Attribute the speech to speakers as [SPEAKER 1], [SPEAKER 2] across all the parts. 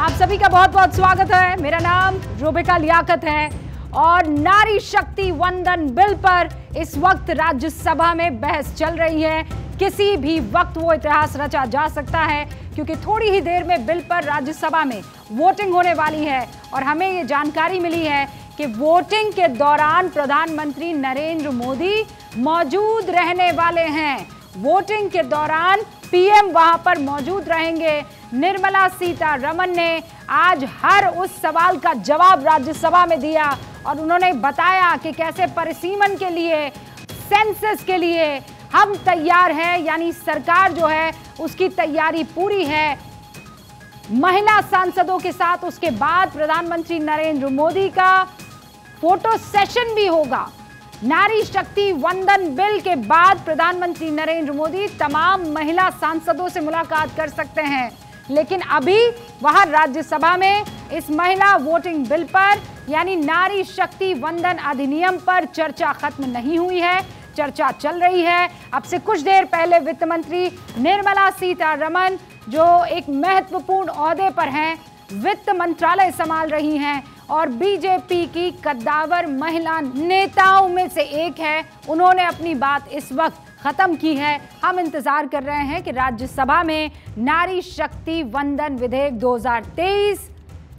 [SPEAKER 1] आप सभी का बहुत बहुत स्वागत है। मेरा नाम रूबिका लियाकत है और नारी शक्ति वंदन बिल पर इस वक्त राज्यसभा में बहस चल रही है। किसी भी वक्त वो इतिहास रचा जा सकता है क्योंकि थोड़ी ही देर में बिल पर राज्यसभा में वोटिंग होने वाली है और हमें ये जानकारी मिली है कि वोटिंग के दौरान प्रधानमंत्री नरेंद्र मोदी मौजूद रहने वाले हैं। वोटिंग के दौरान पीएम वहां पर मौजूद रहेंगे। निर्मला सीतारमण ने आज हर उस सवाल का जवाब राज्यसभा में दिया और उन्होंने बताया कि कैसे परिसीमन के लिए, सेंसस के लिए हम तैयार हैं, यानी सरकार जो है उसकी तैयारी पूरी है। महिला सांसदों के साथ उसके बाद प्रधानमंत्री नरेंद्र मोदी का फोटो सेशन भी होगा। नारी शक्ति वंदन बिल के बाद प्रधानमंत्री नरेंद्र मोदी तमाम महिला सांसदों से मुलाकात कर सकते हैं, लेकिन अभी वहां राज्यसभा में इस महिला वोटिंग बिल पर यानी नारी शक्ति वंदन अधिनियम पर चर्चा खत्म नहीं हुई है। चर्चा चल रही है। अब से कुछ देर पहले वित्त मंत्री निर्मला सीतारमण जो एक महत्वपूर्ण ओहदे पर हैं, वित्त मंत्रालय संभाल रही हैं और बीजेपी की कद्दावर महिला नेताओं में से एक है, उन्होंने अपनी बात इस वक्त खत्म की है। हम इंतजार कर रहे हैं कि राज्यसभा में नारी शक्ति वंदन विधेयक 2023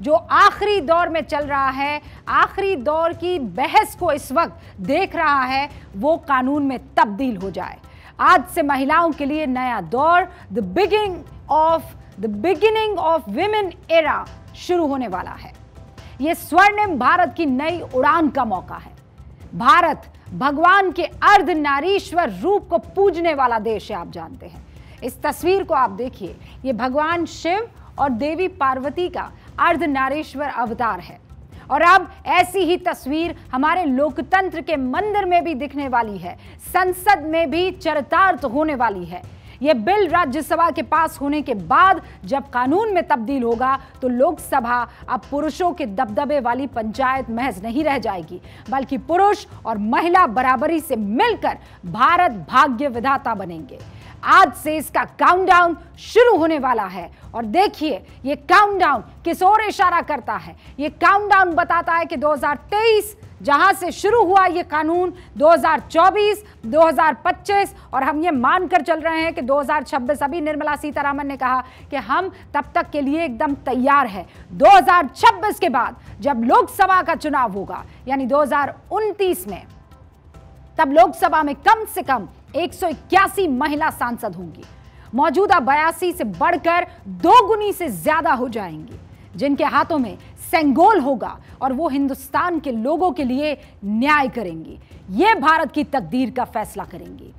[SPEAKER 1] जो आखिरी दौर में चल रहा है, आखिरी दौर की बहस को इस वक्त देख रहा है, वो कानून में तब्दील हो जाए। आज से महिलाओं के लिए नया दौर, the beginning of women era शुरू होने वाला है। यह स्वर्णिम भारत की नई उड़ान का मौका है। भारत भगवान के अर्धनारीश्वर रूप को पूजने वाला देश है, आप जानते हैं। इस तस्वीर को आप देखिए, ये भगवान शिव और देवी पार्वती का अर्धनारीश्वर अवतार है और अब ऐसी ही तस्वीर हमारे लोकतंत्र के मंदिर में भी दिखने वाली है, संसद में भी चरितार्थ होने वाली है। यह बिल राज्यसभा के पास होने के बाद जब कानून में तब्दील होगा तो लोकसभा अब पुरुषों के दबदबे वाली पंचायत महज नहीं रह जाएगी, बल्कि पुरुष और महिला बराबरी से मिलकर भारत भाग्य विधाता बनेंगे। आज से इसका काउंटडाउन शुरू होने वाला है और देखिए ये काउंटडाउन किस ओर इशारा करता है। ये काउंटडाउन बताता है कि 2023 जहां से शुरू हुआ ये कानून, 2024, 2025 और हम ये मानकर चल रहे हैं कि 2026। अभी निर्मला सीतारमण ने कहा कि हम तब तक के लिए एकदम तैयार है। 2026 के बाद जब लोकसभा का चुनाव होगा यानी 2029 में, तब लोकसभा में कम से कम 181 महिला सांसद होंगी। मौजूदा 82 से बढ़कर 2 गुनी से ज्यादा हो जाएंगी, जिनके हाथों में सेंगोल होगा और वो हिंदुस्तान के लोगों के लिए न्याय करेंगी। ये भारत की तकदीर का फैसला करेंगी।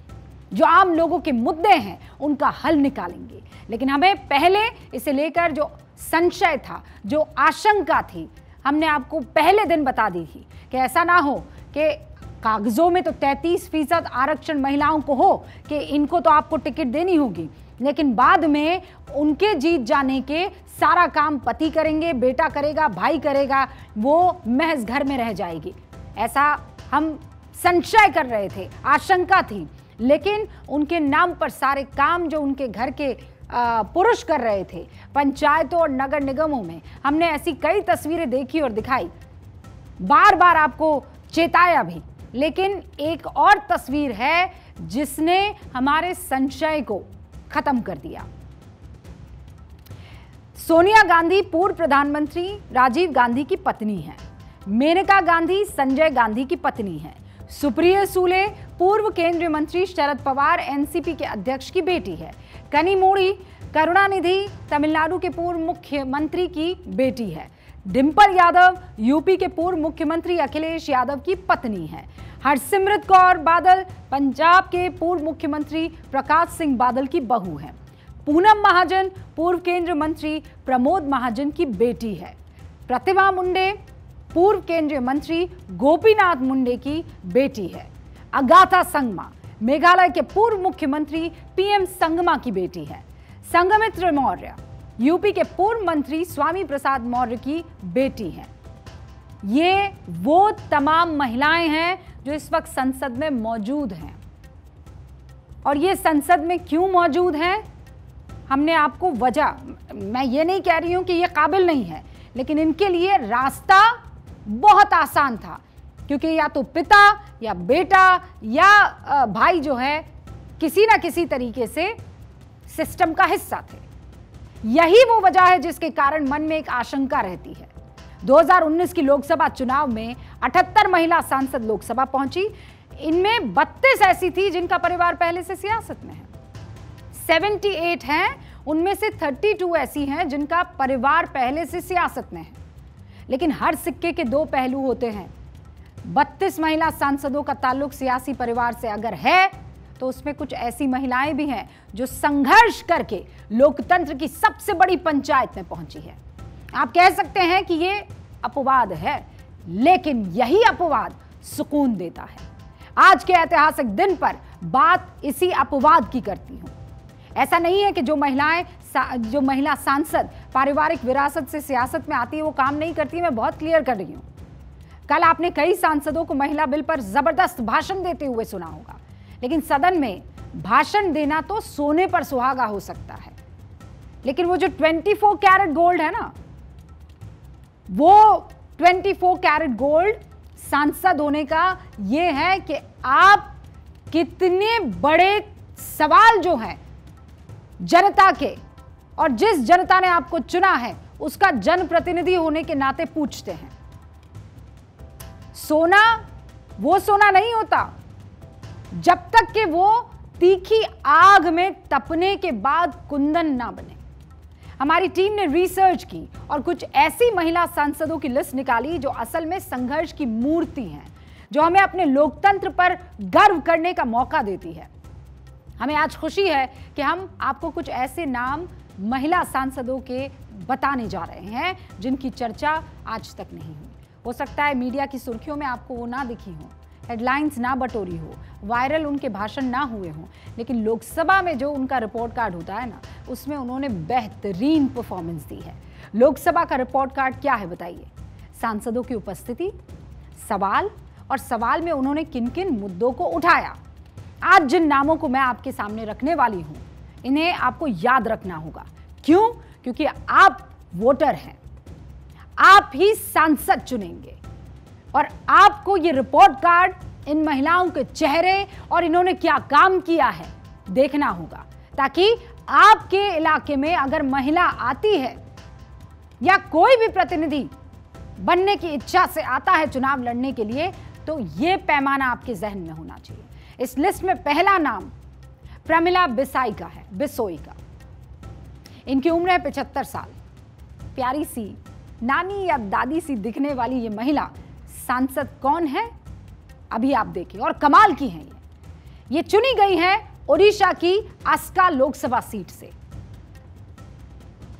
[SPEAKER 1] जो आम लोगों के मुद्दे हैं उनका हल निकालेंगे। लेकिन हमें पहले इसे लेकर जो संशय था, जो आशंका थी, हमने आपको पहले दिन बता दी थी कि ऐसा ना हो कि कागजों में तो 33% आरक्षण महिलाओं को हो कि इनको तो आपको टिकट देनी होगी, लेकिन बाद में उनके जीत जाने के सारा काम पति करेंगे, बेटा करेगा, भाई करेगा, वो महज घर में रह जाएगी। ऐसा हम संशय कर रहे थे, आशंका थी, लेकिन उनके नाम पर सारे काम जो उनके घर के पुरुष कर रहे थे, पंचायतों और नगर निगमों में हमने ऐसी कई तस्वीरें देखी और दिखाई, बार बार आपको चेताया भी। लेकिन एक और तस्वीर है जिसने हमारे संशय को खत्म कर दिया। सोनिया गांधी पूर्व प्रधानमंत्री राजीव गांधी की पत्नी है। मेनका गांधी संजय गांधी की पत्नी है। सुप्रिया सूले पूर्व केंद्रीय मंत्री शरद पवार एनसीपी के अध्यक्ष की बेटी है। कनिमोड़ी करुणानिधि तमिलनाडु के पूर्व मुख्यमंत्री की बेटी है। डिंपल यादव यूपी के पूर्व मुख्यमंत्री अखिलेश यादव की पत्नी है। हरसिमरत कौर बादल पंजाब के पूर्व मुख्यमंत्री प्रकाश सिंह बादल की बहू है। पूनम महाजन पूर्व केंद्रीय मंत्री प्रमोद महाजन की बेटी है। प्रतिमा मुंडे पूर्व केंद्रीय मंत्री गोपीनाथ मुंडे की बेटी है। अगाथा संगमा मेघालय के पूर्व मुख्यमंत्री पीएम संगमा की बेटी है। संघमित्रा मौर्य यूपी के पूर्व मंत्री स्वामी प्रसाद मौर्य की बेटी है। ये वो तमाम महिलाएं हैं जो इस वक्त संसद में मौजूद हैं। और ये संसद में क्यों मौजूद हैं? हमने आपको वजह, मैं ये नहीं कह रही हूं कि ये काबिल नहीं है, लेकिन इनके लिए रास्ता बहुत आसान था, क्योंकि या तो पिता या बेटा या भाई जो है किसी ना किसी तरीके से सिस्टम का हिस्सा थे। यही वो वजह है जिसके कारण मन में एक आशंका रहती है। 2019 की लोकसभा चुनाव में 78 महिला सांसद लोकसभा पहुंची। इनमें 32 ऐसी थी जिनका परिवार पहले से सियासत में है। 78 हैं, उनमें से 32 ऐसी हैं जिनका परिवार पहले से सियासत में है। लेकिन हर सिक्के के दो पहलू होते हैं। 32 महिला सांसदों का ताल्लुक सियासी परिवार से अगर है तो उसमें कुछ ऐसी महिलाएं भी हैं जो संघर्ष करके लोकतंत्र की सबसे बड़ी पंचायत में पहुंची है। आप कह सकते हैं कि ये अपवाद है, लेकिन यही अपवाद सुकून देता है। आज के ऐतिहासिक दिन पर बात इसी अपवाद की करती हूं। ऐसा नहीं है कि जो महिला सांसद पारिवारिक विरासत से सियासत में आती है वो काम नहीं करती है। मैं बहुत क्लियर कर रही हूं। कल आपने कई सांसदों को महिला बिल पर जबरदस्त भाषण देते हुए सुना होगा, लेकिन सदन में भाषण देना तो सोने पर सुहागा हो सकता है, लेकिन वो जो 24 कैरेट गोल्ड है ना, वो 24 कैरेट गोल्ड सांसद होने का ये है कि आप कितने बड़े सवाल जो हैं जनता के, और जिस जनता ने आपको चुना है उसका जनप्रतिनिधि होने के नाते पूछते हैं। सोना वो सोना नहीं होता जब तक कि वो तीखी आग में तपने के बाद कुंदन ना बने। हमारी टीम ने रिसर्च की और कुछ ऐसी महिला सांसदों की लिस्ट निकाली जो असल में संघर्ष की मूर्ति हैं, जो हमें अपने लोकतंत्र पर गर्व करने का मौका देती है। हमें आज खुशी है कि हम आपको कुछ ऐसे नाम महिला सांसदों के बताने जा रहे हैं जिनकी चर्चा आज तक नहीं हुई। हो सकता है मीडिया की सुर्खियों में आपको वो ना दिखी हो, हेडलाइंस ना बटोरी हो, वायरल उनके भाषण ना हुए हों, लेकिन लोकसभा में जो उनका रिपोर्ट कार्ड होता है ना, उसमें उन्होंने बेहतरीन परफॉर्मेंस दी है। लोकसभा का रिपोर्ट कार्ड क्या है बताइए? सांसदों की उपस्थिति, सवाल, और सवाल में उन्होंने किन किन मुद्दों को उठाया। आज जिन नामों को मैं आपके सामने रखने वाली हूं, इन्हें आपको याद रखना होगा। क्यों? क्योंकि आप वोटर हैं, आप ही सांसद चुनेंगे, और आपको ये रिपोर्ट कार्ड इन महिलाओं के चेहरे और इन्होंने क्या काम किया है देखना होगा, ताकि आपके इलाके में अगर महिला आती है या कोई भी प्रतिनिधि बनने की इच्छा से आता है चुनाव लड़ने के लिए, तो ये पैमाना आपके जहन में होना चाहिए। इस लिस्ट में पहला नाम प्रमिला बिसाई का है, बिसोई का। इनकी उम्र है 75 साल। प्यारी सी नानी या दादी सी दिखने वाली ये महिला सांसद कौन है अभी आप देखिए, और कमाल की हैं ये चुनी गई हैं ओडिशा की आस्का लोकसभा सीट से।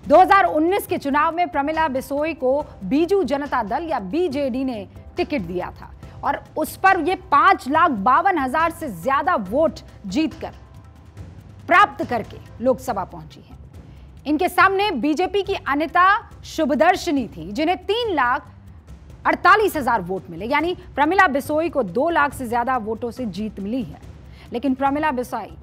[SPEAKER 1] 2019 के चुनाव में प्रमिला बिसोई को बीजू जनता दल या बीजेडी ने टिकट दिया था, और उस पर ये 5,52,000 से ज्यादा वोट जीतकर प्राप्त करके लोकसभा पहुंची है। इनके सामने बीजेपी की अनिता शुभदर्शनी थी, जिन्हें 3,48,000 वोट मिले, यानी प्रमिला बिसोई को 2 लाख से ज्यादा वोटों से जीत मिली है। लेकिन प्रमिला बिसोई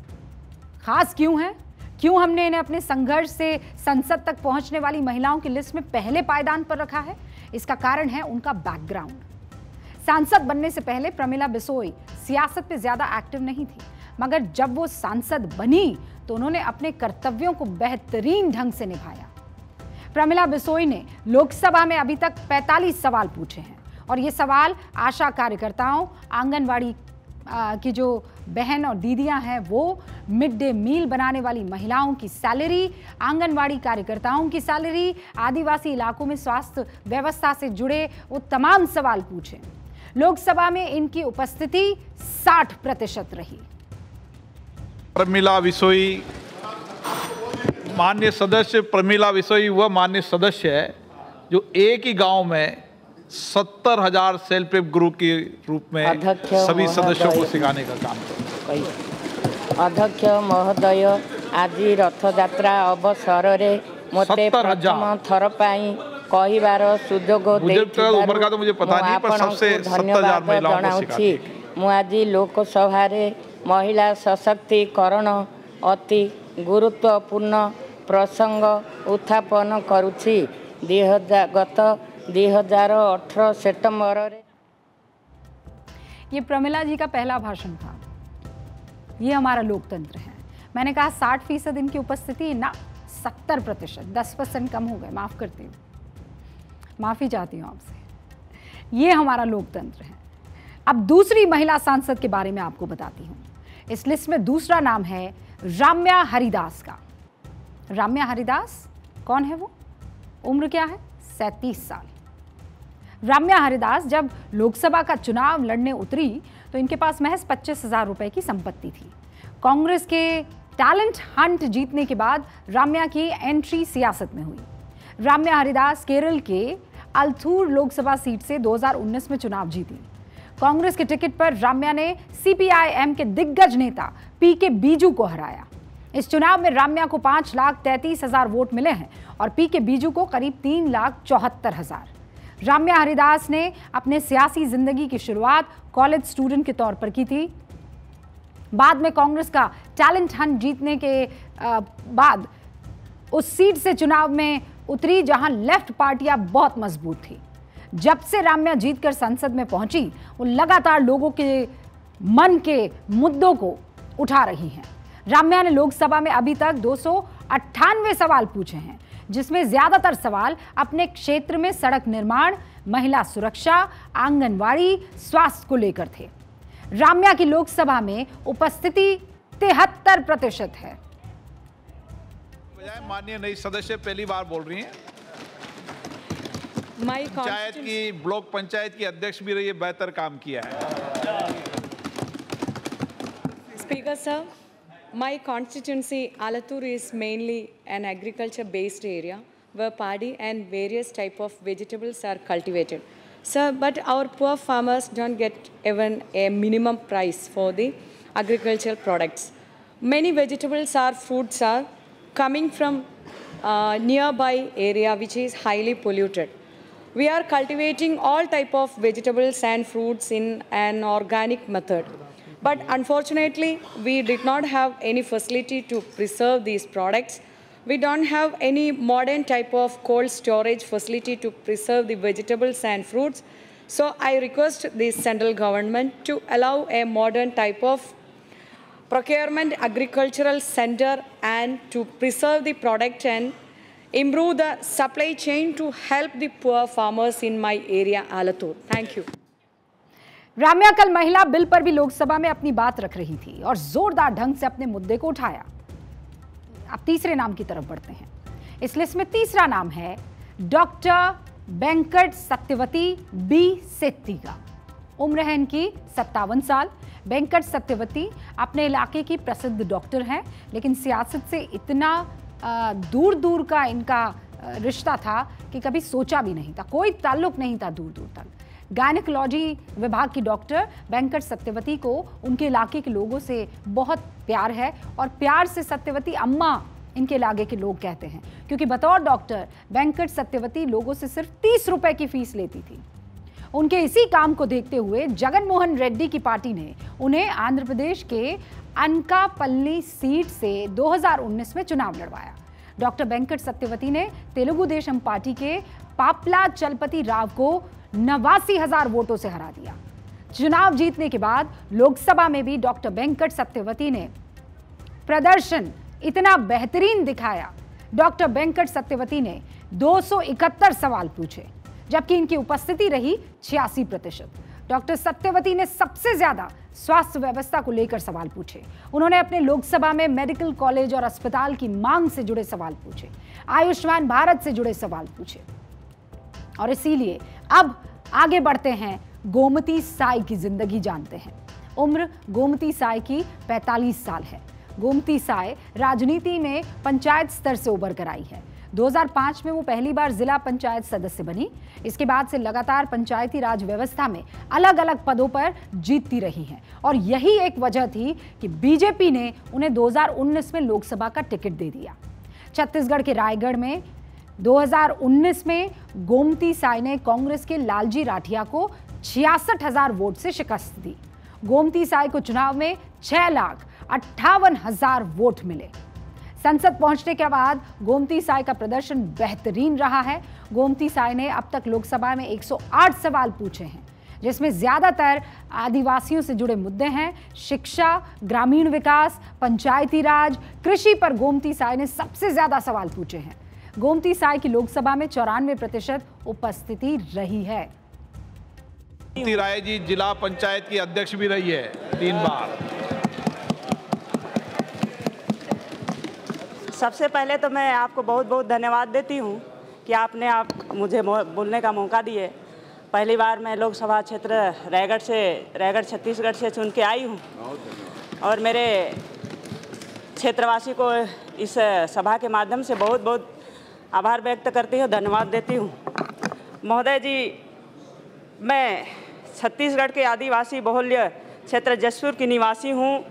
[SPEAKER 1] खास क्यों है? क्यों हमने इन्हें अपने संघर्ष से संसद तक पहुंचने वाली महिलाओं की लिस्ट में पहले पायदान पर रखा है? इसका कारण है उनका बैकग्राउंड। सांसद बनने से पहले प्रमिला बिसोई सियासत में ज्यादा एक्टिव नहीं थी, मगर जब वो सांसद बनी तो उन्होंने अपने कर्तव्यों को बेहतरीन ढंग से निभाया। प्रमिला बिसोई ने लोकसभा में अभी तक 45 सवाल पूछे हैं, और ये सवाल आशा कार्यकर्ताओं, आंगनवाड़ी की जो बहन और दीदियां हैं वो, मिड डे मील बनाने वाली महिलाओं की सैलरी, आंगनवाड़ी कार्यकर्ताओं की सैलरी, आदिवासी इलाकों में स्वास्थ्य व्यवस्था से जुड़े वो तमाम सवाल पूछे। लोकसभा में इनकी उपस्थिति 60% रही।
[SPEAKER 2] प्रमिला बिसोई, माननीय सदस्य प्रमिला बिसोई वह माननीय सदस्य है जो एक ही गांव में 70,000 सेल्फ हेल्प ग्रुप के रूप में सभी सदस्यों को सिखाने का काम करते हैं।
[SPEAKER 3] अध्यक्ष महोदय, आज रथ यात्रा अवसर रे मते प्रथम थर पाई कहिबार सुजोग
[SPEAKER 2] उम्र का तो मुझे पता नहीं, पर सबसे 70,000 महिलाओं को सिखाती है।
[SPEAKER 3] मु आज लोकसभा रे महिला सशक्तिकरण अति गुरुत्वपूर्ण प्रसंग उत्थापन करुछि। गत 2018 सितंबर
[SPEAKER 1] ये प्रमिला जी का पहला भाषण था। ये हमारा लोकतंत्र है। मैंने कहा 60% इनकी उपस्थिति ना 70%, 10% कम हो गए, माफ करती हूँ, माफी चाहती हूँ आपसे। ये हमारा लोकतंत्र है। अब दूसरी महिला सांसद के बारे में आपको बताती हूँ। इस लिस्ट में दूसरा नाम है राम्या हरिदास का। राम्या हरिदास कौन है वो? उम्र क्या है? 37 साल। राम्या हरिदास जब लोकसभा का चुनाव लड़ने उतरी तो इनके पास महज 25,000 रुपए की संपत्ति थी। कांग्रेस के टैलेंट हंट जीतने के बाद राम्या की एंट्री सियासत में हुई। राम्या हरिदास केरल के अल्थूर लोकसभा सीट से 2019 में चुनाव जीती। कांग्रेस के टिकट पर राम्या ने सीपीआईएम के दिग्गज नेता पीके बीजू को हराया। इस चुनाव में राम्या को 5,33,000 वोट मिले हैं और पीके बीजू को करीब 3,74,000। राम्या हरिदास ने अपने सियासी जिंदगी की शुरुआत कॉलेज स्टूडेंट के तौर पर की थी। बाद में कांग्रेस का टैलेंट हंट जीतने के बाद उस सीट से चुनाव में उतरी जहां लेफ्ट पार्टियां बहुत मजबूत थी। जब से राम्या जीतकर संसद में पहुंची वो लगातार लोगों के मन के मुद्दों को उठा रही हैं। राम्या ने लोकसभा में अभी तक 298 सवाल पूछे हैं, जिसमें ज्यादातर सवाल अपने क्षेत्र में सड़क निर्माण, महिला सुरक्षा, आंगनवाड़ी, स्वास्थ्य को लेकर थे। राम्या की लोकसभा में उपस्थिति 73% है।
[SPEAKER 2] माननीय नई सदस्य पहली बार बोल रही हैं। पंचायत की, ब्लॉक पंचायत की अध्यक्ष भी रही है, बेहतर काम किया है।
[SPEAKER 4] Speaker sir, my constituency Alathur is mainly an agriculture-based area where paddy and various type of vegetables are cultivated. Sir, but our poor farmers don't get even a minimum price for the agricultural products. Many vegetables or fruits are coming from nearby area which is highly polluted. We are cultivating all type of vegetables and fruits in an organic method. But unfortunately, we did not have any facility to preserve these products. We don't have any modern type of cold storage facility to preserve the vegetables and fruits. So I request the central government to allow a modern type of procurement agricultural center and to preserve the product and improve the supply chain to help the poor farmers in my area, Alathur. Thank you.
[SPEAKER 1] Ramya कल महिला bill पर भी लोकसभा में अपनी बात रख रही थी और जोरदार ढंग से अपने मुद्दे को उठाया। अब तीसरे नाम की तरफ बढ़ते हैं। इस लिस्ट में तीसरा नाम है डॉक्टर वेंकट सत्यवती बी सेट्टी का। उम्र है इनकी 57 साल। वेंकट सत्यवती अपने इलाके की प्रसिद्ध डॉक्टर हैं, लेकिन सियासत से इतना दूर दूर का इनका रिश्ता था कि कभी सोचा भी नहीं था, कोई ताल्लुक नहीं था दूर दूर तक। गायनेकोलॉजी विभाग की डॉक्टर वेंकट सत्यवती को उनके इलाके के लोगों से बहुत प्यार है और प्यार से सत्यवती अम्मा इनके इलाके के लोग कहते हैं, क्योंकि बतौर डॉक्टर वेंकट सत्यवती लोगों से सिर्फ 30 रुपए की फीस लेती थी। उनके इसी काम को देखते हुए जगन मोहन रेड्डी की पार्टी ने उन्हें आंध्र प्रदेश के अनकापल्ली सीट से 2019 में चुनाव लड़वाया। डॉक्टर वेंकट सत्यवती ने तेलुगु देशम पार्टी के पापला चलपति राव को 89,000 वोटों से हरा दिया। चुनाव जीतने के बाद लोकसभा में भी डॉक्टर वेंकट सत्यवती ने प्रदर्शन इतना बेहतरीन दिखाया। डॉक्टर वेंकट सत्यवती ने 271 सवाल पूछे, जबकि इनकी उपस्थिति रही 86%। डॉक्टर सत्यवती ने सबसे ज्यादा स्वास्थ्य व्यवस्था को लेकर सवाल पूछे। उन्होंने अपने लोकसभा में मेडिकल कॉलेज और अस्पताल की मांग से जुड़े सवाल पूछे, आयुष्मान भारत से जुड़े सवाल पूछे। और इसीलिए अब आगे बढ़ते हैं, गोमती साई की जिंदगी जानते हैं। उम्र गोमती साई की 45 साल है। गोमती साई राजनीति में पंचायत स्तर से उभर कर आई है। 2005 में वो पहली बार जिला पंचायत सदस्य बनी। इसके बाद से लगातार पंचायती राज व्यवस्था में अलग अलग पदों पर जीतती रही हैं और यही एक वजह थी कि बीजेपी ने उन्हें 2019 में लोकसभा का टिकट दे दिया। छत्तीसगढ़ के रायगढ़ में 2019 में गोमती साई ने कांग्रेस के लालजी राठिया को 66,000 वोट से शिकस्त दी। गोमती साई को चुनाव में 6,58,000 वोट मिले। संसद पहुंचने के बाद गोमती साई का प्रदर्शन बेहतरीन रहा है। गोमती साई ने अब तक लोकसभा में 108 सवाल पूछे हैं, जिसमें ज्यादातर आदिवासियों से जुड़े मुद्दे हैं। शिक्षा, ग्रामीण विकास, पंचायती राज, कृषि पर गोमती साई ने सबसे ज्यादा सवाल पूछे हैं। गोमती साई की लोकसभा में 94% उपस्थिति रही है।
[SPEAKER 2] गोमती राय जी जिला पंचायत की अध्यक्ष भी रही है 3 बार।
[SPEAKER 5] सबसे पहले तो मैं आपको बहुत बहुत धन्यवाद देती हूँ कि आपने मुझे बोलने का मौका दिए। पहली बार मैं लोकसभा क्षेत्र रायगढ़ छत्तीसगढ़ से चुन के आई हूँ और मेरे क्षेत्रवासी को इस सभा के माध्यम से बहुत बहुत आभार व्यक्त करती हूँ, धन्यवाद देती हूँ। महोदय जी, मैं छत्तीसगढ़ के आदिवासी बहुल्य क्षेत्र जसपुर की निवासी हूँ।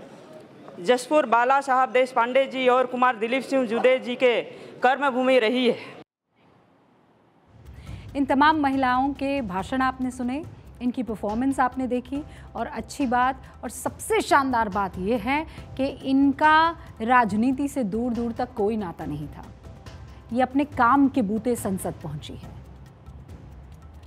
[SPEAKER 5] जसपुर बाला साहब देश पांडे जी और कुमार दिलीप सिंह जुडे जी के कर्मभूमि रही है।
[SPEAKER 1] इन तमाम महिलाओं के भाषण आपने सुने, इनकी परफॉर्मेंस आपने देखी, और अच्छी बात और सबसे शानदार बात यह है कि इनका राजनीति से दूर दूर तक कोई नाता नहीं था। ये अपने काम के बूते संसद पहुंची है।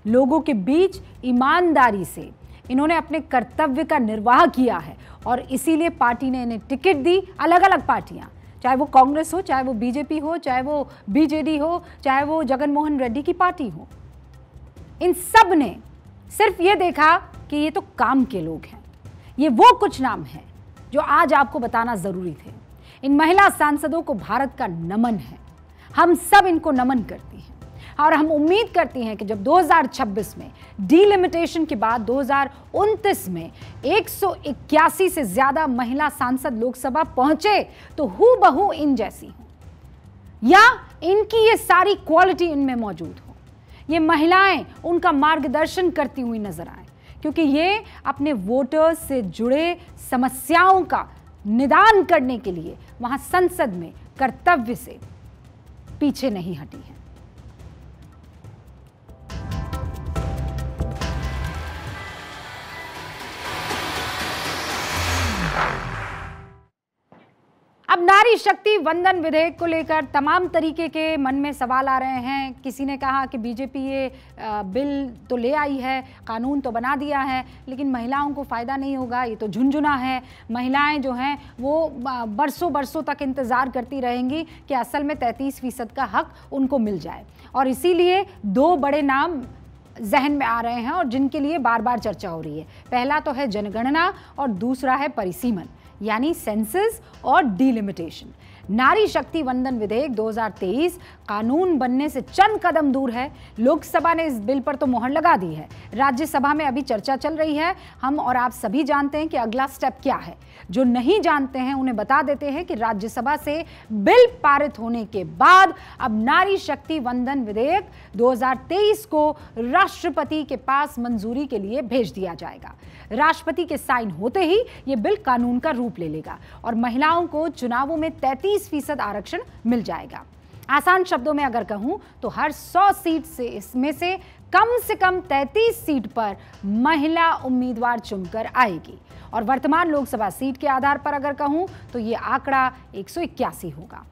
[SPEAKER 1] लोगों के बीच ईमानदारी से इन्होंने अपने कर्तव्य का निर्वाह किया है और इसीलिए पार्टी ने इन्हें टिकट दी। अलग अलग पार्टियां, चाहे वो कांग्रेस हो, चाहे वो बीजेपी हो, चाहे वो बीजेडी हो, चाहे वो जगनमोहन रेड्डी की पार्टी हो, इन सब ने सिर्फ ये देखा कि ये तो काम के लोग हैं। ये वो कुछ नाम हैं जो आज आपको बताना जरूरी थे। इन महिला सांसदों को भारत का नमन है। हम सब इनको नमन करती हैं और हम उम्मीद करती हैं कि जब 2026 में डिलिमिटेशन के बाद 2029 में 181 से ज्यादा महिला सांसद लोकसभा पहुंचे तो हूबहू इन जैसी हो या इनकी ये सारी क्वालिटी इनमें मौजूद हो। ये महिलाएं उनका मार्गदर्शन करती हुई नजर आए, क्योंकि ये अपने वोटर्स से जुड़े समस्याओं का निदान करने के लिए वहां संसद में कर्तव्य से पीछे नहीं हटी है। अब नारी शक्ति वंदन विधेयक को लेकर तमाम तरीके के मन में सवाल आ रहे हैं। किसी ने कहा कि बीजेपी ये बिल तो ले आई है, कानून तो बना दिया है, लेकिन महिलाओं को फ़ायदा नहीं होगा, ये तो झुनझुना है। महिलाएं जो हैं वो बरसों बरसों तक इंतज़ार करती रहेंगी कि असल में 33% का हक उनको मिल जाए। और इसीलिए 2 बड़े नाम जहन में आ रहे हैं और जिनके लिए बार बार चर्चा हो रही है। पहला तो है जनगणना और दूसरा है परिसीमन, यानी सेंसस और डिलिमिटेशन। नारी शक्ति वंदन विधेयक 2023 कानून बनने से चंद कदम दूर है। लोकसभा ने इस बिल पर तो मोहर लगा दी है, राज्यसभा में अभी चर्चा चल रही है। हम और आप सभी जानते हैं कि अगला स्टेप क्या है। जो नहीं जानते हैं उन्हें बता देते हैं कि राज्यसभा से बिल पारित होने के बाद अब नारी शक्ति वंदन विधेयक 2023 को राष्ट्रपति के पास मंजूरी के लिए भेज दिया जाएगा। राष्ट्रपति के साइन होते ही ये बिल कानून का रूप ले लेगा और महिलाओं को चुनावों में 33% आरक्षण मिल जाएगा। आसान शब्दों में अगर कहूं तो हर 100 सीट से इसमें से कम 33 सीट पर महिला उम्मीदवार चुनकर आएगी। और वर्तमान लोकसभा सीट के आधार पर अगर कहूं तो ये आंकड़ा 181 होगा।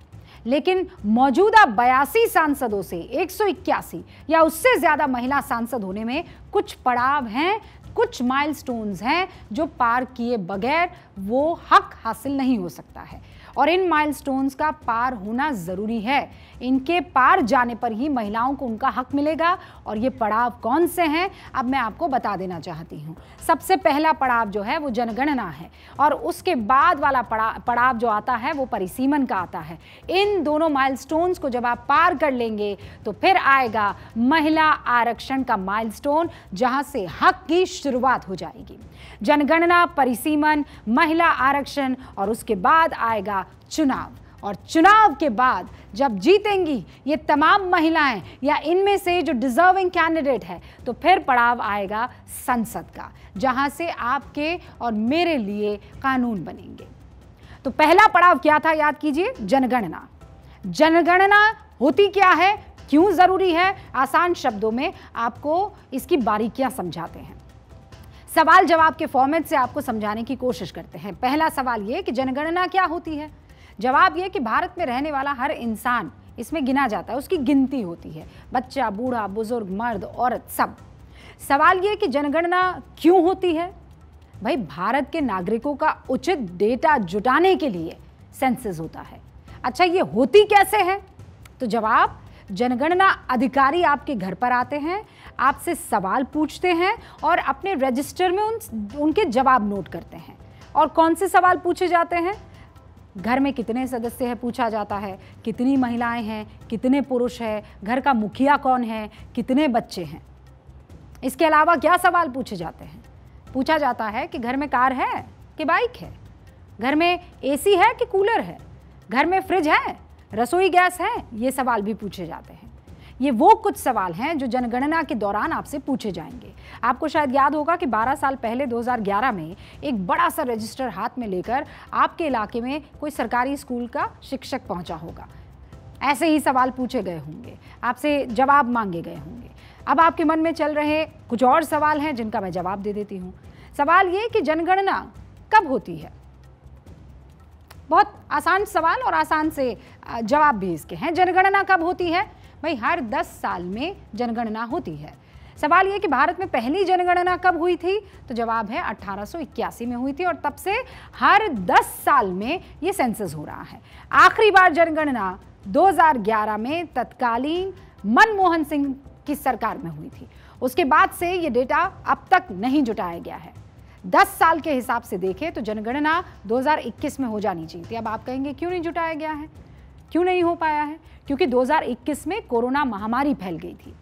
[SPEAKER 1] लेकिन मौजूदा 82 सांसदों से 181 या उससे ज्यादा महिला सांसद होने में कुछ पड़ाव हैं, कुछ माइलस्टोन्स हैं जो पार किए बगैर वो हक हासिल नहीं हो सकता है और इन माइलस्टोन्स का पार होना जरूरी है। इनके पार जाने पर ही महिलाओं को उनका हक मिलेगा। और ये पड़ाव कौन से हैं अब मैं आपको बता देना चाहती हूँ। सबसे पहला पड़ाव जो है वो जनगणना है और उसके बाद वाला पड़ाव जो आता है वो परिसीमन का आता है। इन दोनों माइलस्टोन्स को जब आप पार कर लेंगे तो फिर आएगा महिला आरक्षण का माइलस्टोन, जहां से हक की शुरुआत हो जाएगी। जनगणना, परिसीमन, महिला आरक्षण और उसके बाद आएगा चुनाव। और चुनाव के बाद जब जीतेंगी ये तमाम महिलाएं या इनमें से जो डिजर्विंग कैंडिडेट है तो फिर पड़ाव आएगा संसद का, जहां से आपके और मेरे लिए कानून बनेंगे। तो पहला पड़ाव क्या था याद कीजिए, जनगणना। जनगणना होती क्या है, क्यों जरूरी है, आसान शब्दों में आपको इसकी बारीकियां समझाते हैं। सवाल जवाब के फॉर्मेट से आपको समझाने की कोशिश करते हैं। पहला सवाल ये कि जनगणना क्या होती है। जवाब ये कि भारत में रहने वाला हर इंसान इसमें गिना जाता है, उसकी गिनती होती है, बच्चा, बूढ़ा, बुजुर्ग, मर्द, औरत, सब। सवाल ये कि जनगणना क्यों होती है? भाई, भारत के नागरिकों का उचित डेटा जुटाने के लिए सेंसस होता है। अच्छा, ये होती कैसे है? तो जवाब, जनगणना अधिकारी आपके घर पर आते हैं, आपसे सवाल पूछते हैं और अपने रजिस्टर में उनके जवाब नोट करते हैं। और कौन से सवाल पूछे जाते हैं? घर में कितने सदस्य हैं पूछा जाता है, कितनी महिलाएं हैं, कितने पुरुष हैं, घर का मुखिया कौन है, कितने बच्चे हैं। इसके अलावा क्या सवाल पूछे जाते हैं? पूछा जाता है कि घर में कार है कि बाइक है, घर में एसी है कि कूलर है, घर में फ्रिज है, रसोई गैस है। ये सवाल भी पूछे जाते हैं। ये वो कुछ सवाल हैं जो जनगणना के दौरान आपसे पूछे जाएंगे। आपको शायद याद होगा कि 12 साल पहले 2011 में एक बड़ा सा रजिस्टर हाथ में लेकर आपके इलाके में कोई सरकारी स्कूल का शिक्षक पहुंचा होगा। ऐसे ही सवाल पूछे गए होंगे, आपसे जवाब मांगे गए होंगे। अब आपके मन में चल रहे कुछ और सवाल हैं जिनका मैं जवाब दे देती हूँ। सवाल ये कि जनगणना कब होती है? बहुत आसान सवाल और आसान से जवाब भी इसके हैं। जनगणना कब होती है? भाई, हर 10 साल में जनगणना होती है। सवाल ये कि भारत में पहली जनगणना कब हुई थी? तो जवाब है 1881 में हुई थी और तब से हर 10 साल में ये सेंसस हो रहा है। आखिरी बार जनगणना 2011 में तत्कालीन मनमोहन सिंह की सरकार में हुई थी। उसके बाद से ये डेटा अब तक नहीं जुटाया गया है। 10 साल के हिसाब से देखें तो जनगणना 2021 में हो जानी चाहिए थी। अब आप कहेंगे क्यों नहीं जुटाया गया है, क्यों नहीं हो पाया है? क्योंकि 2021 में कोरोना महामारी फैल गई थी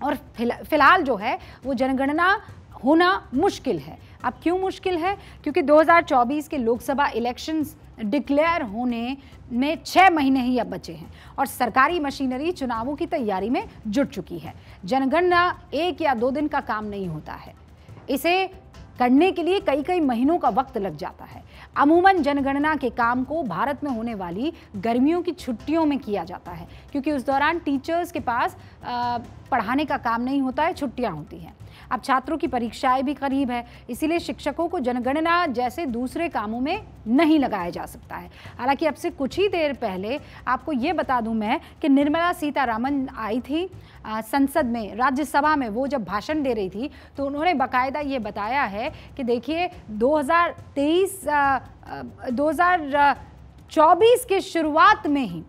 [SPEAKER 1] और फिलहाल जो है वो जनगणना होना मुश्किल है। अब क्यों मुश्किल है? क्योंकि 2024 के लोकसभा इलेक्शंस डिक्लेयर होने में 6 महीने ही अब बचे हैं और सरकारी मशीनरी चुनावों की तैयारी में जुट चुकी है। जनगणना 1 या 2 दिन का काम नहीं होता है, इसे करने के लिए कई कई महीनों का वक्त लग जाता है। अमूमन जनगणना के काम को भारत में होने वाली गर्मियों की छुट्टियों में किया जाता है, क्योंकि उस दौरान टीचर्स के पास पढ़ाने का काम नहीं होता है, छुट्टियां होती हैं। अब छात्रों की परीक्षाएं भी करीब है, इसीलिए शिक्षकों को जनगणना जैसे दूसरे कामों में नहीं लगाया जा सकता है। हालांकि अब से कुछ ही देर पहले आपको ये बता दूं मैं कि निर्मला सीतारामन आई थी संसद में, राज्यसभा में। वो जब भाषण दे रही थी तो उन्होंने बाकायदा ये बताया है कि देखिए 2024 के शुरुआत में ही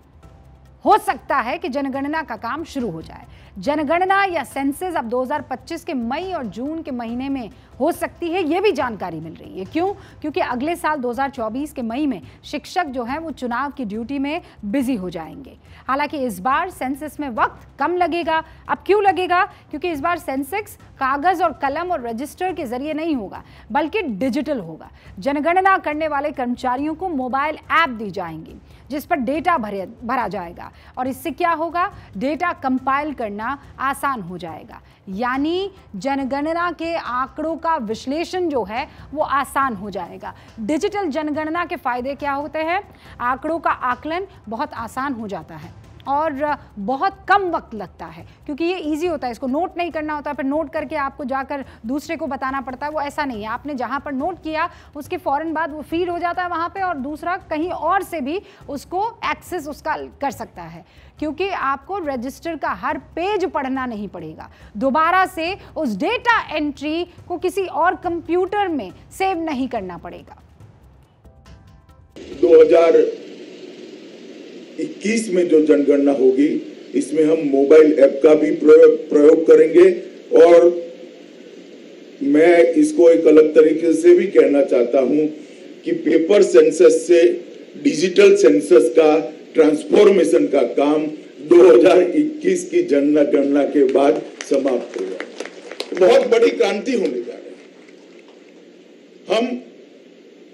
[SPEAKER 1] हो सकता है कि जनगणना का काम शुरू हो जाए। जनगणना या सेंसस अब 2025 के मई और जून के महीने में हो सकती है, ये भी जानकारी मिल रही है। क्यों? क्योंकि अगले साल 2024 के मई में शिक्षक जो हैं वो चुनाव की ड्यूटी में बिजी हो जाएंगे। हालांकि इस बार सेंसस में वक्त कम लगेगा। अब क्यों लगेगा? क्योंकि इस बार सेंसस कागज और कलम और रजिस्टर के जरिए नहीं होगा, बल्कि डिजिटल होगा। जनगणना करने वाले कर्मचारियों को मोबाइल ऐप दी जाएंगी जिस पर डेटा भरा जाएगा और इससे क्या होगा? डेटा कंपाइल करना आसान हो जाएगा, यानी जनगणना के आंकड़ों का विश्लेषण जो है वो आसान हो जाएगा। डिजिटल जनगणना के फायदे क्या होते हैं? आंकड़ों का आकलन बहुत आसान हो जाता है और बहुत कम वक्त लगता है, क्योंकि ये इजी होता है, इसको नोट नहीं करना होता है, फिर नोट करके आपको जाकर दूसरे को बताना पड़ता है। वो ऐसा नहीं है, आपने जहाँ पर नोट किया उसके फ़ौरन बाद वो फीड हो जाता है वहाँ पे और दूसरा कहीं और से भी उसको एक्सेस उसका कर सकता है, क्योंकि आपको रजिस्टर का हर पेज पढ़ना नहीं पड़ेगा। दोबारा से उस डेटा एंट्री को किसी और कंप्यूटर में सेव नहीं करना पड़ेगा।
[SPEAKER 6] 2021 में जो जनगणना होगी इसमें हम मोबाइल ऐप का भी प्रयोग करेंगे और मैं इसको एक अलग तरीके से भी कहना चाहता हूं कि पेपर सेंसस से डिजिटल सेंसस का ट्रांसफॉर्मेशन का काम 2021 की जनगणना के बाद समाप्त होगा। बहुत बड़ी क्रांति होने जा रही है। हम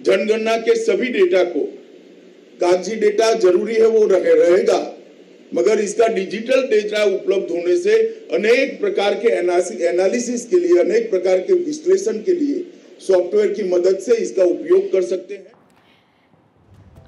[SPEAKER 6] जनगणना के सभी डेटा को, कागजी डेटा जरूरी है वो रहेगा, मगर इसका डिजिटल डेटा उपलब्ध होने से अनेक प्रकार के एनालिसिस के लिए, अनेक प्रकार के विश्लेषण के लिए सॉफ्टवेयर की मदद से इसका उपयोग कर सकते हैं।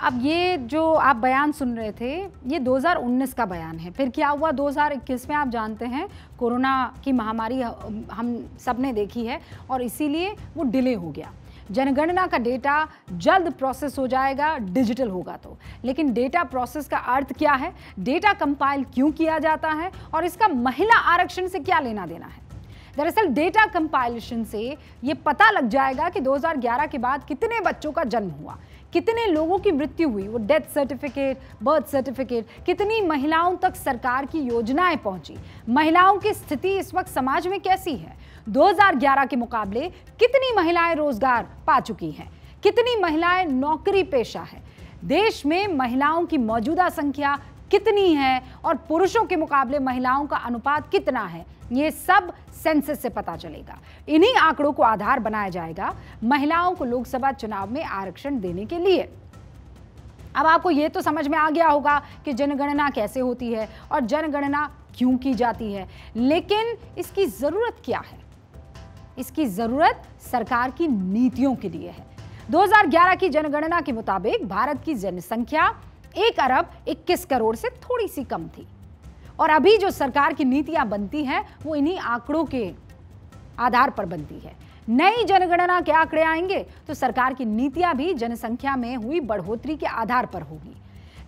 [SPEAKER 1] अब ये जो आप बयान सुन रहे थे ये 2019 का बयान है। फिर क्या हुआ 2021 में? आप जानते हैं कोरोना की महामारी हम सब ने देखी है और इसीलिए वो डिले हो गया। जनगणना का डेटा जल्द प्रोसेस हो जाएगा, डिजिटल होगा तो। लेकिन डेटा प्रोसेस का अर्थ क्या है, डेटा कंपाइल क्यों किया जाता है और इसका महिला आरक्षण से क्या लेना देना है? दरअसल डेटा कंपाइलेशन से ये पता लग जाएगा कि 2011 के बाद कितने बच्चों का जन्म हुआ, कितने लोगों की मृत्यु हुई, वो डेथ सर्टिफिकेट, बर्थ सर्टिफिकेट, कितनी महिलाओं तक सरकार की योजनाएं पहुंची, महिलाओं की स्थिति इस वक्त समाज में कैसी है, 2011 के मुकाबले कितनी महिलाएं रोजगार पा चुकी हैं, कितनी महिलाएं नौकरी पेशा है, देश में महिलाओं की मौजूदा संख्या कितनी है और पुरुषों के मुकाबले महिलाओं का अनुपात कितना है, ये सब सेंसस से पता चलेगा। इन्हीं आंकड़ों को आधार बनाया जाएगा महिलाओं को लोकसभा चुनाव में आरक्षण देने के लिए। अब आपको ये तो समझ में आ गया होगा कि जनगणना कैसे होती है और जनगणना क्यों की जाती है, लेकिन इसकी जरूरत क्या है? इसकी जरूरत सरकार की नीतियों के लिए है। 2011 की जनगणना के मुताबिक भारत की जनसंख्या 1 अरब 21 करोड़ से थोड़ी सी कम थी और अभी जो सरकार की नीतियां बनती हैं वो इन्हीं आंकड़ों के आधार पर बनती है। नई जनगणना के आंकड़े आएंगे तो सरकार की नीतियां भी जनसंख्या में हुई बढ़ोतरी के आधार पर होगी।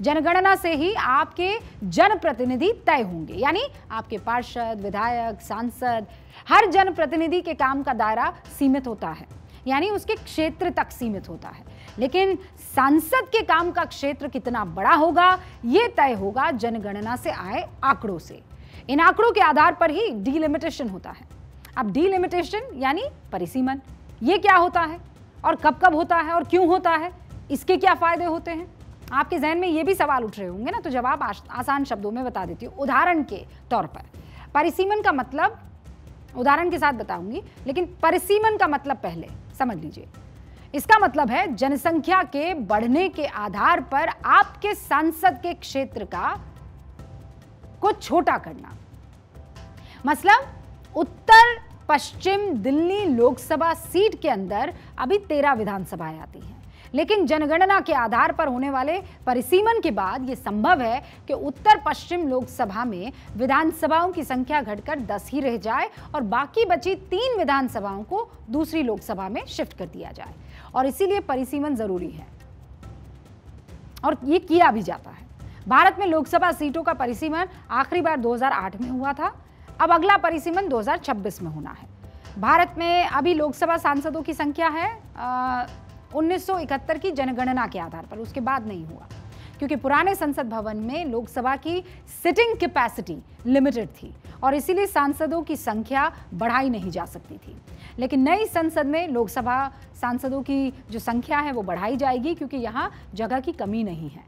[SPEAKER 1] जनगणना से ही आपके जनप्रतिनिधि तय होंगे, यानी आपके पार्षद, विधायक, सांसद, हर जनप्रतिनिधि के काम का दायरा सीमित होता है, यानी उसके क्षेत्र तक सीमित होता है। लेकिन सांसद के काम का क्षेत्र कितना बड़ा होगा यह तय होगा जनगणना से आए आंकड़ों से। इन आंकड़ों के आधार पर ही डीलिमिटेशन होता है। अब डीलिमिटेशन यानी परिसीमन, ये क्या होता है और कब कब होता है और क्यों होता है, इसके क्या फायदे होते हैं? आपके जहन में ये भी सवाल उठ रहे होंगे ना, तो जवाब आसान शब्दों में बता देती हूँ। उदाहरण के तौर पर परिसीमन का मतलब उदाहरण के साथ बताऊंगी, लेकिन परिसीमन का मतलब पहले समझ लीजिए। इसका मतलब है जनसंख्या के बढ़ने के आधार पर आपके सांसद के क्षेत्र का को छोटा करना। मतलब उत्तर पश्चिम दिल्ली लोकसभा सीट के अंदर अभी 13 विधानसभाएं आती हैं, लेकिन जनगणना के आधार पर होने वाले परिसीमन के बाद यह संभव है कि उत्तर पश्चिम लोकसभा में विधानसभाओं की संख्या घटकर 10 ही रह जाए और बाकी बची 3 विधानसभाओं को दूसरी लोकसभा में शिफ्ट कर दिया जाए। और इसीलिए परिसीमन जरूरी है और ये किया भी जाता है। भारत में लोकसभा सीटों का परिसीमन आखिरी बार 2008 में हुआ था। अब अगला परिसीमन 2026 में होना है। भारत में अभी लोकसभा सांसदों की संख्या है 1971 की जनगणना के आधार पर, उसके बाद नहीं हुआ क्योंकि पुराने संसद भवन में लोकसभा की सिटिंग कैपेसिटी लिमिटेड थी और इसीलिए सांसदों की संख्या बढ़ाई नहीं जा सकती थी। लेकिन नई संसद में लोकसभा सांसदों की जो संख्या है वो बढ़ाई जाएगी क्योंकि यहाँ जगह की कमी नहीं है।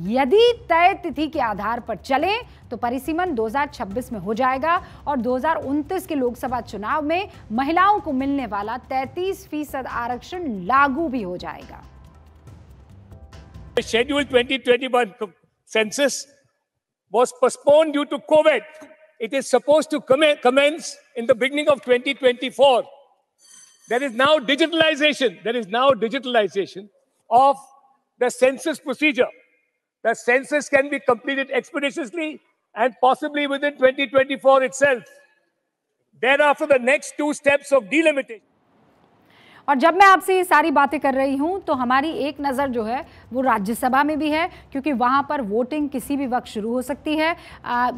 [SPEAKER 1] यदि तय तिथि के आधार पर चले तो परिसीमन 2026 में हो जाएगा और 2029 के लोकसभा चुनाव में महिलाओं को मिलने वाला 33% आरक्षण लागू भी हो जाएगा।
[SPEAKER 7] Schedule 2021 census was postponed due to COVID. It is supposed to commence in the beginning of 2024. There is now digitalization. There is now digitalization of the census procedure. The census can be completed expeditiously and possibly within 2024 itself. Thereafter, the next 2 steps of delimitation.
[SPEAKER 1] और जब मैं आपसे ये सारी बातें कर रही हूँ तो हमारी एक नज़र जो है वो राज्यसभा में भी है क्योंकि वहाँ पर वोटिंग किसी भी वक्त शुरू हो सकती है।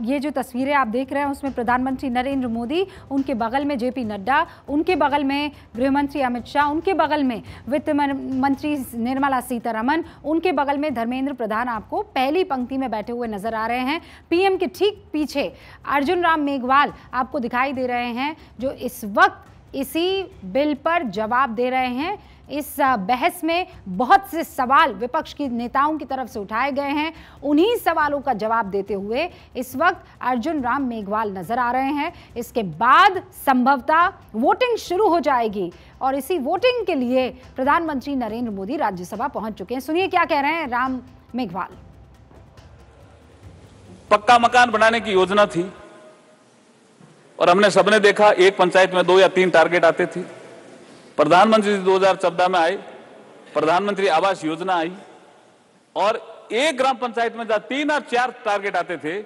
[SPEAKER 1] ये जो तस्वीरें आप देख रहे हैं उसमें प्रधानमंत्री नरेंद्र मोदी, उनके बगल में जेपी नड्डा, उनके बगल में गृहमंत्री अमित शाह, उनके बगल में वित्त मंत्री निर्मला सीतारमण, उनके बगल में धर्मेंद्र प्रधान आपको पहली पंक्ति में बैठे हुए नजर आ रहे हैं। पीएम के ठीक पीछे अर्जुन राम मेघवाल आपको दिखाई दे रहे हैं जो इस वक्त इसी बिल पर जवाब दे रहे हैं। इस बहस में बहुत से सवाल विपक्ष के नेताओं की तरफ से उठाए गए हैं। उन्हीं सवालों का जवाब देते हुए इस वक्त अर्जुन राम मेघवाल नजर आ रहे हैं। इसके बाद संभवतः वोटिंग शुरू हो जाएगी और इसी वोटिंग के लिए प्रधानमंत्री नरेंद्र मोदी राज्यसभा पहुंच चुके हैं। सुनिए क्या कह रहे हैं राम मेघवाल।
[SPEAKER 8] पक्का मकान बनाने की योजना थी और हमने सबने देखा एक पंचायत में 2 या 3 टारगेट आते थे। प्रधानमंत्री 2014 में आए, प्रधानमंत्री आवास योजना आई और एक ग्राम पंचायत में जहां 3 और 4 टारगेट आते थे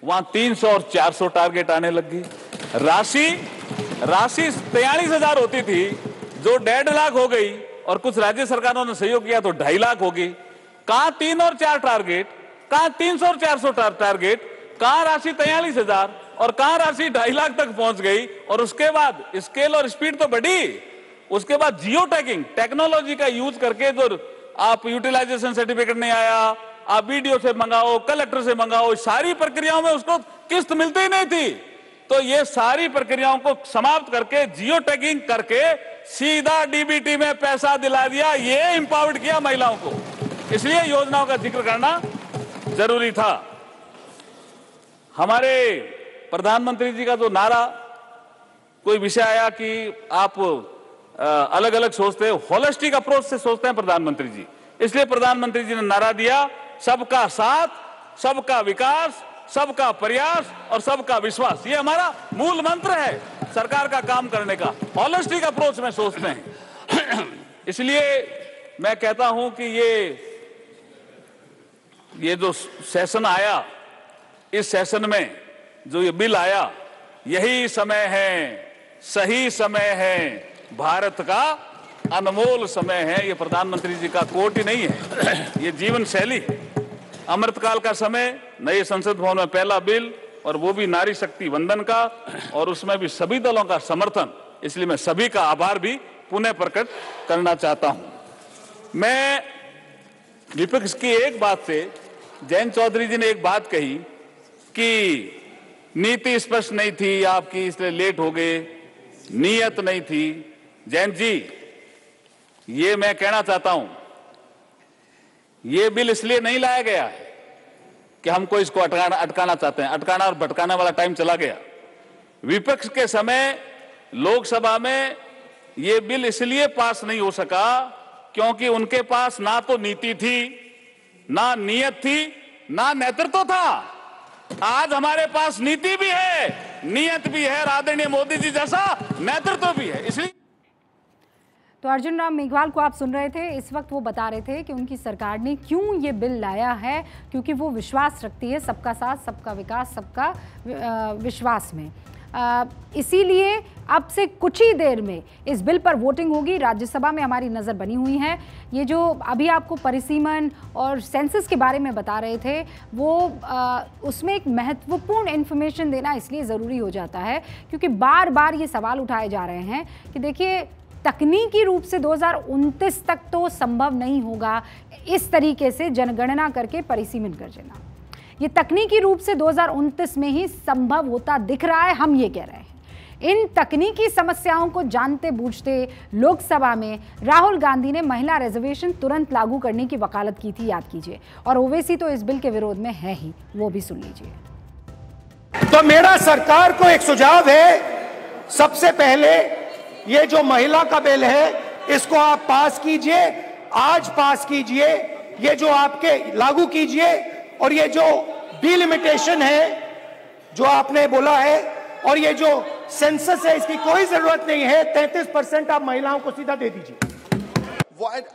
[SPEAKER 8] वहां 300 और 400 टारगेट आने लग गई। राशि 43,000 होती थी जो 1.5 लाख हो गई और कुछ राज्य सरकारों ने सहयोग किया तो 2.5 लाख हो गई। कहां 3 और 4 टारगेट, कहां 300 और 400 टारगेट, कहां राशि 43,000 और कहां राशि 2.5 लाख तक पहुंच गई। और उसके बाद स्केल और स्पीड तो बढ़ी। उसके बाद जियो टैगिंग टेक्नोलॉजी का यूज करके जो आप यूटिलाइजेशन सर्टिफिकेट नहीं आया, आप वीडियो से मंगाओ, कलेक्टर से मंगाओ, सारी प्रक्रियाओं में उसको किस्त मिलती ही नहीं थी। तो ये सारी प्रक्रियाओं को समाप्त करके जियो टैगिंग करके सीधा डीबीटी में पैसा दिला दिया। ये एम्पावर्ड किया महिलाओं को, इसलिए योजनाओं का जिक्र करना जरूरी था। हमारे प्रधानमंत्री जी का जो नारा, कोई विषय आया कि आप अलग अलग सोचते हैं, होलिस्टिक अप्रोच से सोचते हैं प्रधानमंत्री जी, इसलिए प्रधानमंत्री जी ने नारा दिया सबका साथ, सबका विकास, सबका प्रयास और सबका विश्वास। ये हमारा मूल मंत्र है सरकार का काम करने का। होलिस्टिक अप्रोच में सोचते हैं। इसलिए मैं कहता हूं कि ये जो सेशन आया, इस सेशन में जो ये बिल आया, यही समय है, सही समय है, भारत का अनमोल समय है। ये प्रधानमंत्री जी का कोट ही नहीं है, ये जीवन शैली है। अमृतकाल का समय, नए संसद भवन में पहला बिल, और वो भी नारी शक्ति वंदन का, और उसमें भी सभी दलों का समर्थन। इसलिए मैं सभी का आभार भी पुनः प्रकट करना चाहता हूं। मैं विपक्ष की एक बात से, जयंत चौधरी जी ने एक बात कही कि नीति स्पष्ट नहीं थी आपकी, इसलिए लेट हो गए, नीयत नहीं थी। जयंत जी, ये मैं कहना चाहता हूं, ये बिल इसलिए नहीं लाया गया है कि हमको इसको अटकाना चाहते हैं। अटकाना और भटकाने वाला टाइम चला गया। विपक्ष के समय लोकसभा में ये बिल इसलिए पास नहीं हो सका क्योंकि उनके पास ना तो नीति थी, ना नियत थी, ना नेतृत्व था। आज हमारे पास नीति भी है, नियत भी है, आदरणीय मोदी जी जैसा नेतृत्व भी है। इसलिए
[SPEAKER 1] तो अर्जुन राम मेघवाल को आप सुन रहे थे। इस वक्त वो बता रहे थे कि उनकी सरकार ने क्यों ये बिल लाया है, क्योंकि वो विश्वास रखती है सबका साथ, सबका विकास, सबका विश्वास में। इसीलिए अब से कुछ ही देर में इस बिल पर वोटिंग होगी। राज्यसभा में हमारी नज़र बनी हुई है। ये जो अभी आपको परिसीमन और सेंसस के बारे में बता रहे थे, वो उसमें एक महत्वपूर्ण इन्फॉर्मेशन देना इसलिए ज़रूरी हो जाता है क्योंकि बार बार ये सवाल उठाए जा रहे हैं कि देखिए, तकनीकी रूप से 2029 तक तो संभव नहीं होगा इस तरीके से जनगणना करके परिसीमन कर देना। ये तकनीकी रूप से 2029 में ही संभव होता दिख रहा है, हम ये कह रहे हैं। इन तकनीकी समस्याओं को जानते बूझते लोकसभा में राहुल गांधी ने महिला रिजर्वेशन तुरंत लागू करने की वकालत की थी, याद कीजिए। और ओवैसी तो इस बिल के विरोध में है ही, वो भी सुन लीजिए।
[SPEAKER 9] तो मेरा सरकार को एक सुझाव है, सबसे पहले ये जो महिला का बिल है इसको आप पास कीजिए, आज पास कीजिए, ये जो आपके लागू कीजिए। और ये जो डिलिमिटेशन है जो आपने बोला है, और ये जो सेंसस है, इसकी कोई जरूरत नहीं है। 33% आप महिलाओं को सीधा दे दीजिए।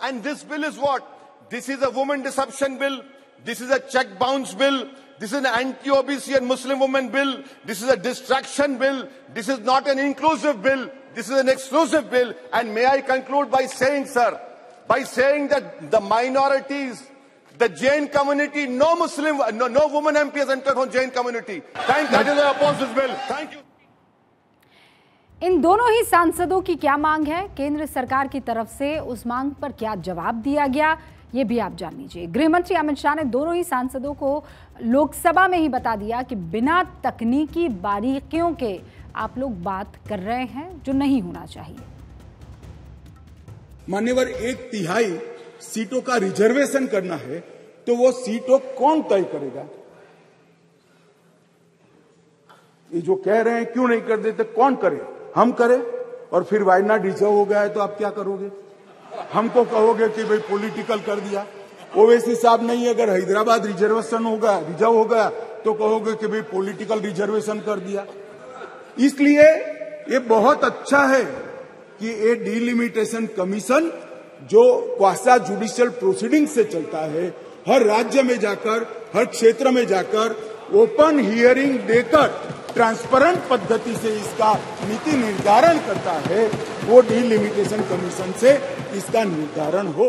[SPEAKER 10] And this bill is what? This is a woman deception bill. This is a check bounce bill. This is an anti-OBC and Muslim women bill. This is a distraction bill. This is not an inclusive bill. This is an exclusive bill. And may I conclude by saying, sir, by saying that the minorities, the Jain community, no woman MP has entered from Jain community. Thank you. I oppose this bill. Thank you.
[SPEAKER 1] इन दोनों ही सांसदों की क्या मांग है, केंद्र सरकार की तरफ से उस मांग पर क्या जवाब दिया गया, ये भी आप जान लीजिए। गृह मंत्री अमित शाह ने दोनों ही सांसदों को लोकसभा में ही बता दिया कि बिना तकनीकी बारीकियों के आप लोग बात कर रहे हैं, जो नहीं होना चाहिए।
[SPEAKER 11] मान्यवर, 1/3 सीटों का रिजर्वेशन करना है तो वो सीटों कौन तय करेगा? ये जो कह रहे हैं क्यों नहीं कर देते, कौन करे? हम करें। और फिर वायनाड रिजर्व हो गया है तो आप क्या करोगे? हमको कहोगे कि भाई पॉलिटिकल कर दिया। ओवैसी साहब नहीं, अगर हैदराबाद रिजर्वेशन होगा, रिजर्व हो गया, तो कहोगे कि भाई पॉलिटिकल रिजर्वेशन कर दिया। इसलिए ये बहुत अच्छा है कि ये डिलिमिटेशन कमीशन जो क्वासा जुडिशियल प्रोसीडिंग से चलता है, हर राज्य में जाकर, हर क्षेत्र में जाकर ओपन हियरिंग देकर ट्रांसपेरेंट पद्धति से इसका नीति निर्धारण करता है, वो डिलिमिटेशन कमीशन से इसका निर्धारण हो।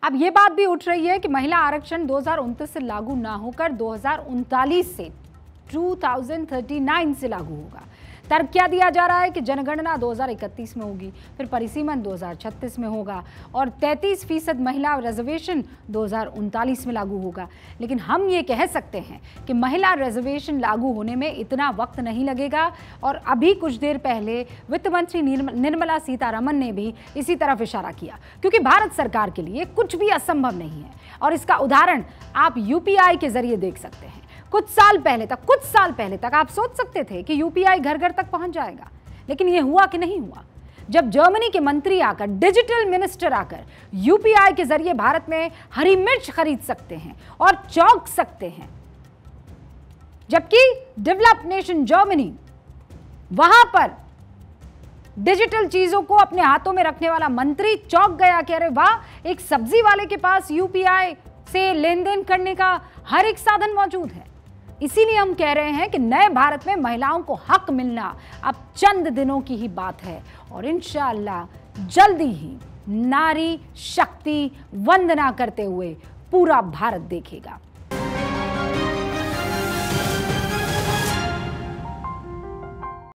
[SPEAKER 1] अब ये बात भी उठ रही है कि महिला आरक्षण 2029 से लागू ना होकर 2039 से 2039 से लागू होगा। तर्क क्या दिया जा रहा है कि जनगणना 2031 में होगी, फिर परिसीमन 2036 में होगा और 33% महिला रिजर्वेशन 2039 में लागू होगा। लेकिन हम ये कह सकते हैं कि महिला रिजर्वेशन लागू होने में इतना वक्त नहीं लगेगा और अभी कुछ देर पहले वित्त मंत्री निर्मला सीतारमण ने भी इसी तरफ इशारा किया, क्योंकि भारत सरकार के लिए कुछ भी असंभव नहीं है। और इसका उदाहरण आप यूपीआई के जरिए देख सकते हैं। कुछ साल पहले तक आप सोच सकते थे कि यूपीआई घर घर तक पहुंच जाएगा, लेकिन यह हुआ कि नहीं हुआ। जब जर्मनी के मंत्री आकर, डिजिटल मिनिस्टर आकर यूपीआई के जरिए भारत में हरी मिर्च खरीद सकते हैं और चौंक सकते हैं, जबकि डेवलप्ड नेशन जर्मनी, वहां पर डिजिटल चीजों को अपने हाथों में रखने वाला मंत्री चौंक गया कि अरे वाह, एक सब्जी वाले के पास यूपीआई से लेन देन करने का हर एक साधन मौजूद है। इसीलिए हम कह रहे हैं कि नए भारत में महिलाओं को हक मिलना अब चंद दिनों की ही बात है और इंशाअल्लाह जल्दी ही नारी शक्ति वंदना करते हुए पूरा भारत देखेगा।